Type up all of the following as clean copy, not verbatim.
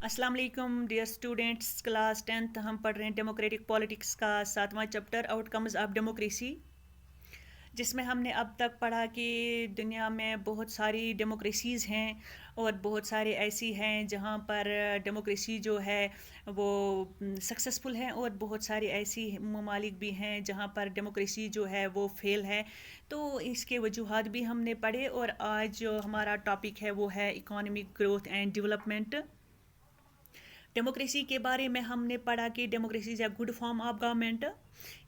अस्सलाम वालेकुम dear students. Class 10th हम पढ़ रहे हैं डेमोक्रेटिक पॉलिटिक्स का 7वां चैप्टर आउटकम्स ऑफ डेमोक्रेसी, जिसमें हमने अब तक पढ़ा कि दुनिया में बहुत सारी डेमोक्रेसीज़ हैं और बहुत सारे ऐसी हैं जहाँ पर डेमोक्रेसी जो है वो सक्सेसफुल है, और बहुत सारी ऐसी ममालिक भी हैं जहाँ पर डेमोक्रेसी जो है वो फेल है। तो इसके वजूहात भी हमने पढ़े, और आज जो हमारा टॉपिक है वो है economic growth and development. Democracy के बारे में हमने पढ़ा कि democracy is a good form of government,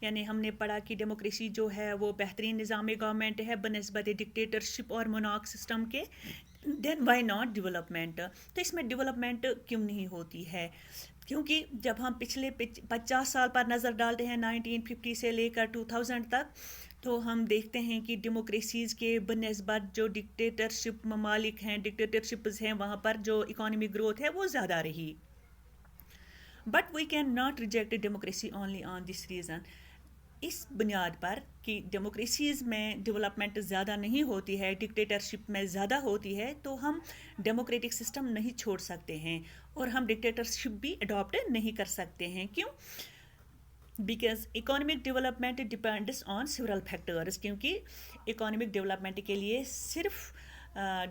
यानी हमने पढ़ा कि डेमोक्रेसी जो है वो बेहतरीन निज़ाम गवर्नमेंट है बनस्बत डिक्टेटरशिप और मोनार्क सिस्टम के। Then why not development? तो इसमें डेवलपमेंट क्यों नहीं होती है? क्योंकि जब हम पिछले 50 साल पर नज़र डालते हैं 1950 से लेकर 2000 तक, तो हम देखते हैं कि डेमोक्रेसीज़ के बनस्बत जो डिक्टेटरशिप ममालिक हैं, डिक्टेटरशिप्स हैं, वहाँ पर जो इकोनॉमिक ग्रोथ है वो ज़्यादा रही। But we can not reject democracy only on this reason. इस बुनियाद पर कि डेमोक्रेसीज़ में डेवलपमेंट ज़्यादा नहीं होती है, डिक्टेटरशिप में ज़्यादा होती है, तो हम डेमोक्रेटिक सिस्टम नहीं छोड़ सकते हैं और हम डिक्टेटरशिप भी अडॉप्ट नहीं कर सकते हैं। क्यों? Because economic development depends on several factors. क्योंकि इकोनॉमिक डेवलपमेंट के लिए सिर्फ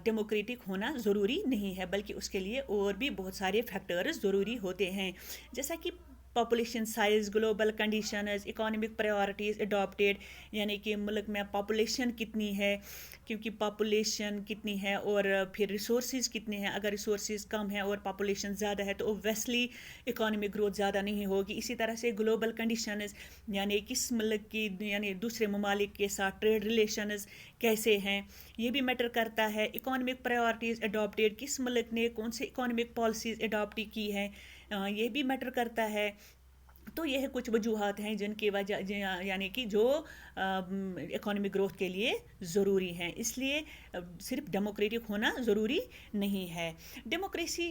डेमोक्रेटिक होना ज़रूरी नहीं है, बल्कि उसके लिए और भी बहुत सारे फैक्टर्स ज़रूरी होते हैं, जैसा कि population size, global conditions, economic priorities adopted, यानी कि मुल्क में पॉपुलेशन कितनी है, क्योंकि पॉपुलेशन कितनी है और फिर रिसोर्सेज कितने हैं। अगर रिसोर्सेज कम है और पॉपुलेशन ज़्यादा है तो ओब्वियसली इकोनॉमिक ग्रोथ ज़्यादा नहीं होगी। इसी तरह से ग्लोबल कंडीशंस, यानी किस मुल्क की यानी दूसरे ममालिक के साथ ट्रेड रिलेशंस कैसे हैं, ये भी मैटर करता है। इकोनॉमिक प्रायोरिटीज़ अडॉप्टेड, किस मुल्क ने कौन से इकोनॉमिक पॉलिसीज़ अडॉप्ट की हैं, ये भी मैटर करता है। तो यह कुछ वजूहात हैं जिनकी वजह यानी कि जो इकोनॉमिक ग्रोथ के लिए ज़रूरी हैं। इसलिए सिर्फ डेमोक्रेटिक होना ज़रूरी नहीं है। Democracy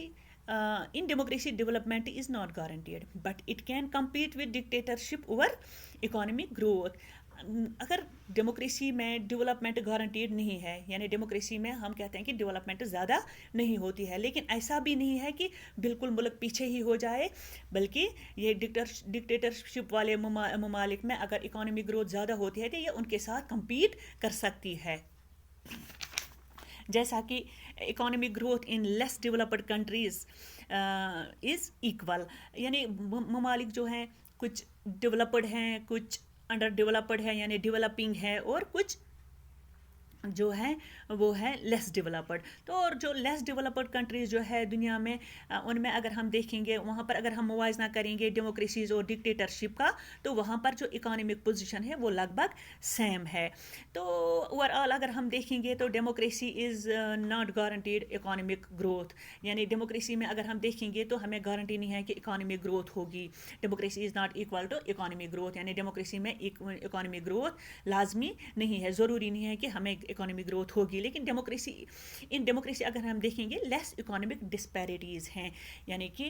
in democracy development is not guaranteed, but it can compete with dictatorship over economic growth. अगर डेमोक्रेसी में डेवलपमेंट गारंटीड नहीं है, यानी डेमोक्रेसी में हम कहते हैं कि डेवलपमेंट ज़्यादा नहीं होती है, लेकिन ऐसा भी नहीं है कि बिल्कुल मुल्क पीछे ही हो जाए, बल्कि ये डिक्टेटरशिप वाले ममालिक में अगर इकोनॉमिक ग्रोथ ज़्यादा होती है तो ये उनके साथ compete कर सकती है। जैसा कि economic growth in less developed countries is equal, यानी ममालिक जो हैं कुछ डेवलप्ड हैं, कुछ अंडर डेवलप्ड है यानी डेवलपिंग है, और कुछ जो है वो है लेस डेवलप्ड। तो और जो लेस डेवलप्ड कंट्रीज़ जो है दुनिया में, उनमें अगर हम देखेंगे वहाँ पर अगर हम मुवाजना करेंगे डेमोक्रेसीज़ और डिक्टेटरशिप का, तो वहाँ पर जो इकोनॉमिक पोजीशन है वो लगभग सेम है। तो ओवरऑल अगर हम देखेंगे तो democracy is not guaranteed economic growth, यानी डेमोक्रेसी में अगर हम देखेंगे तो हमें गारंटी नहीं है कि इकोनॉमिक ग्रोथ होगी। Democracy is not equal to economic growth, यानी डेमोक्रेसी में इकोनॉमिक ग्रोथ लाजमी नहीं है, ज़रूरी नहीं है कि हमें इकोनॉमिक ग्रोथ होगी। लेकिन इन डेमोक्रेसी अगर हम देखेंगे लेस इकोनॉमिक डिस्पैरिटीज़ हैं, यानी कि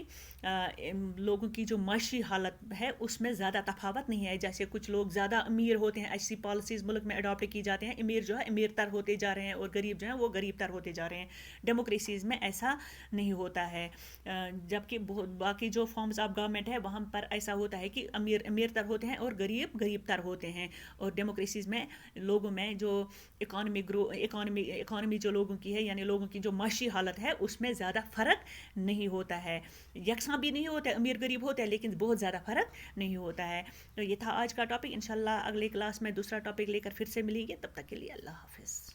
लोगों की जो माशी हालत है उसमें ज़्यादा तफावत नहीं है। जैसे कुछ लोग ज़्यादा अमीर होते हैं, ऐसी पॉलिसीज़ मुल्क में अडॉप्ट की जाते हैं, अमीर जो है अमीर तर होते जा रहे हैं और गरीब जो है वो गरीब तर होते जा रहे हैं। डेमोक्रेसीज़ में ऐसा नहीं होता है, जबकि बाकी जो फॉर्म्स ऑफ गवर्नमेंट है वहाँ पर ऐसा होता है कि अमीर अमीर तर होते हैं और गरीब गरीब तर होते हैं। और डेमोक्रेसीज़ में लोगों में जो इकोनॉमी जो लोगों की है, यानी लोगों की जो माशी हालत है उसमें ज़्यादा फ़र्क नहीं होता है, यकसा भी नहीं होता है, अमीर गरीब होता है लेकिन बहुत ज़्यादा फ़र्क नहीं होता है। तो ये था आज का टॉपिक। इंशाल्लाह अगले क्लास में दूसरा टॉपिक लेकर फिर से मिलेंगे, तब तक के लिए अल्लाह हाफ़िज़।